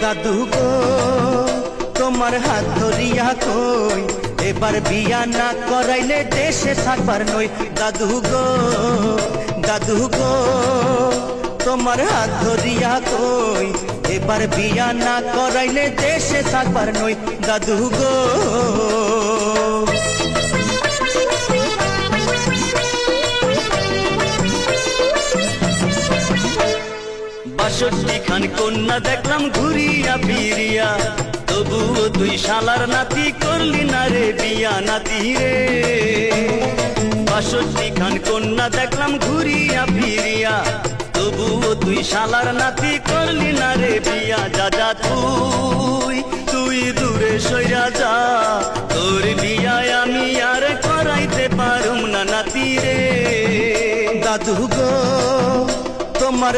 দাদু গো তোমার হাত ধরিয়া কই এবার বিয়া না করাইলে দেশে থাকবার নই। দাদু গো তোমার হাত ধরিয়া কই এবার বিয়া না করাইলে দেশে থাকবার নই। দাদু গো ৬২ খান কন্যা দেখলাম ঘুরিয়া ফিরিয়া, তবুও তুই শালার নাতি করলি না রে বিয়া নাতি রে। ৬২ খান কন্যা দেখলাম ঘুরিয়া ফিরিয়া, তবুও তুই শালার নাতি করলি না রে বিয়া। যা যা তুই দূরে সইরা যা, তোর বিয়ায় আমি আর করাইতে পারুম না নাতি রে। দাদু গো তোমার